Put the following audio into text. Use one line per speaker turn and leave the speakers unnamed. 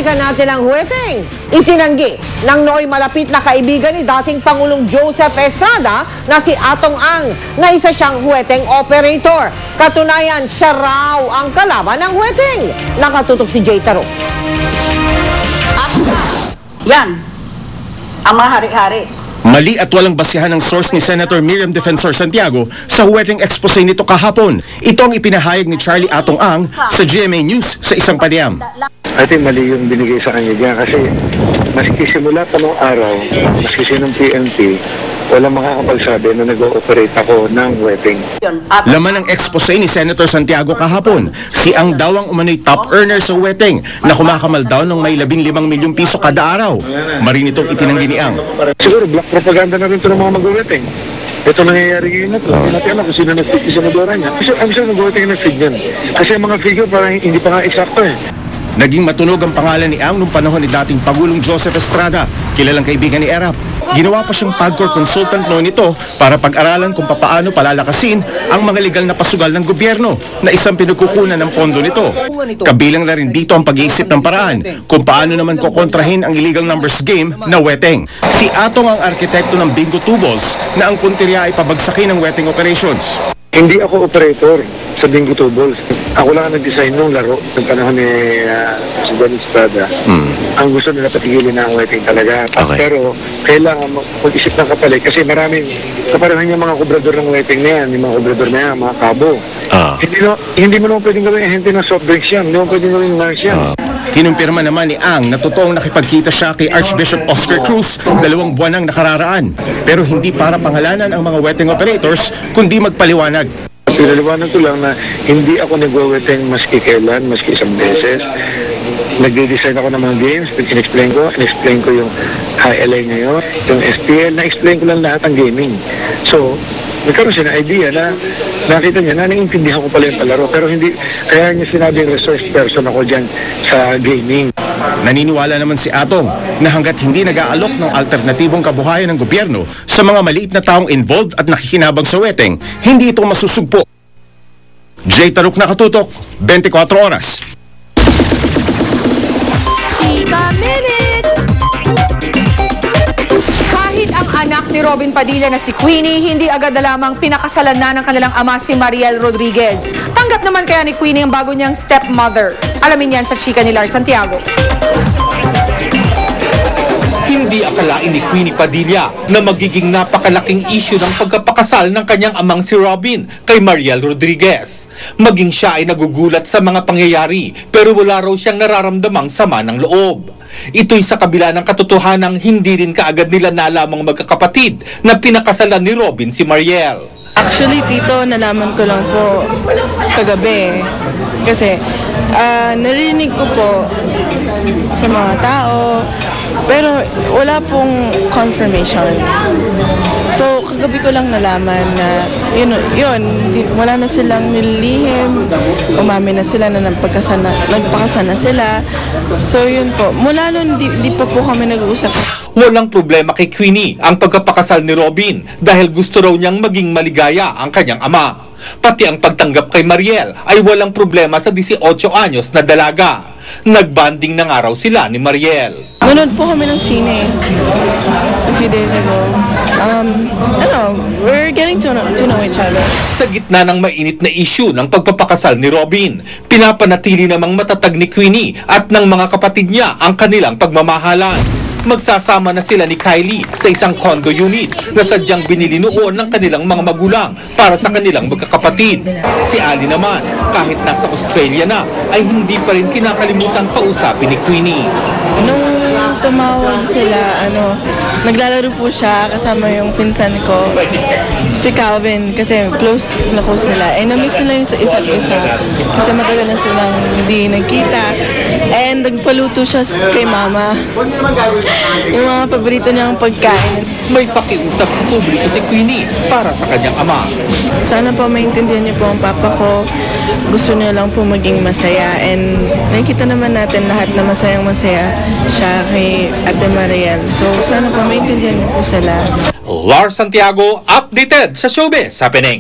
Balikan natin ang huweteng. Itinanggi ng nooy malapit na kaibigan ni dating Pangulong Joseph Estrada na si Atong Ang na isa siyang huweteng operator. Katunayan, siya raw ang kalaban ng huweteng. Nakatutok si Jay Taro.
Yan, ang mga hari-hari.
Mali at walang basihan ng source ni Senator Miriam Defensor Santiago sa huweteng expose nito kahapon. Ito ang ipinahayag ni Charlie Atong Ang sa GMA News sa isang panayam.
I think mali yung binigay sa kanya dyan kasi maski simula pa nung araw, maski sinong PNP, walang makakapagsabi na nag-ooperate ako ng huweteng.
Laman ng expose ni Senator Santiago kahapon, si Ang daw ang umano'y top earner sa huweteng na kumakamal daw ng may 15 milyong piso kada araw. Marin itong itinanggi ni Ang.
Siguro black propaganda na rin ito ng mga mag-huweteng. Ito nangyayari ngayon na ito. Hindi natin alam kung sino nag-feed sa senadora niya. Kasi I'm sure nag-huweteng nag-feed yan. Kasi ang mga figure parang hindi pa nga eksakto eh.
Naging matunog ang pangalan ni Ang nung panahon ni dating Pangulong Joseph Estrada, kilalang kaibigan ni Erap. Ginawa pa siyang PAGCOR consultant noon ito para pag-aralan kung papaano palalakasin ang mga legal na pasugal ng gobyerno na isang pinagkukunan ng pondo nito. Kabilang na rin dito ang pag-iisip ng paraan kung paano naman kokontrahin ang illegal numbers game na huweteng. Si Atong ang arkitekto ng Bingo Tubols na ang puntirya ay pabagsakin ng huweteng operations.
Hindi ako operator sa Bingo Tubols. Ako lang ang nag-design nung laro ng panahon ni si Dennis Estrada. Ang gusto nila patigilin na ang huweteng talaga.
Okay.
Pero kailangan mag-isip ng kapalit kasi maraming kaparahan yung mga kubrador ng huweteng na yan, yung mga kubrador na yan, mga kabo. Hindi mo naman pwedeng gawin ahente ng soft drinks yan, hindi mo pwedeng gawin nurse yan.
Kinumpirma naman ni Ang na totoong nakipagkita siya kay Archbishop Oscar Cruz 2 buwan nang nakararaan. Pero hindi para pangalanan ang mga huweteng operators, kundi magpaliwanag.
Pinaliwanag ko lang na hindi ako nag-huweteng maski kailan, maski isang beses. Nagde-design ako ng mga games, in-explain ko yung HLA ngayon, yung SPL, na-explain ko lang lahat ng gaming. So, nagkaroon siya ng idea na nakita niya na naiintindihan ko pala yung palaro, pero hindi, kaya niya sinabing resource person ako dyan sa gaming.
Naniniwala naman si Atong na hanggat hindi nag-aalok ng alternatibong kabuhayan ng gobyerno sa mga maliit na taong involved at nakikinabang sa huweteng, hindi ito masusugpo. Jay Taruk, Nakatutok, 24 Oras.
Chika Minute! Kahit ang anak ni Robin Padilla na si Queenie, hindi agad na lamang pinakasalan na ng kanilang ama si Mariel Rodriguez. Tanggap naman kaya ni Queenie ang bago niyang stepmother. Alamin yan sa chika ni Lars Santiago.
Hindi akalain ni Queenie Padilla na magiging napakalaking issue ng pagkapakasal ng kanyang amang si Robin kay Mariel Rodriguez. Maging siya ay nagugulat sa mga pangyayari pero wala raw siyang nararamdamang sama ng loob. Ito'y sa kabila ng katotohanang hindi rin kaagad nila nalamang magkakapatid na pinakasalan ni Robin si Mariel.
Actually, tito, nalaman ko lang po kagabi. Kasi narinig ko po sa mga tao, pero wala pong confirmation. So, kagabi ko lang nalaman na yun, wala na silang nililihim, umamin na sila na nagpakasal na sila. So, yun po. Mula nun, di pa po kami nag-uusap.
Walang problema kay Queenie ang pagkapakasal ni Robin dahil gusto raw niyang maging maligaya ang kanyang ama. Pati ang pagtanggap kay Mariel ay walang problema sa 18 anyos na dalaga. Nagbanding na nga raw sila ni Mariel.
Nanood po kami ng sine a few days ago. We're getting to know each other.
Sa gitna ng mainit na issue ng pagpapakasal ni Robin, pinapanatili namang matatag ni Queenie at ng mga kapatid niya ang kanilang pagmamahalan. Magsasama na sila ni Kylie sa isang condo unit na sadyang binili noon ng kanilang mga magulang para sa kanilang magkakapatid. Si Ali naman, kahit nasa Australia na, ay hindi pa rin kinakalimutang kausapin ni Queenie.
Nung tumawag sila, naglalaro po siya kasama yung pinsan ko, si Calvin, kasi close sila. Na-miss nila yung isa't isa kasi matagal na silang hindi nagkita. And nagpaluto siya kay mama. Yung mga paborito niyang pagkain.
May pakiusap sa publiko si Queenie para sa kanyang ama.
Sana po maintindihan niyo po ang papa ko. Gusto niya lang po maging masaya. And nakikita naman natin lahat na masayang-masaya siya kay Ate Mariel. So sana po maintindihan niyo po sila.
Lars Santiago, updated sa Showbiz Happening.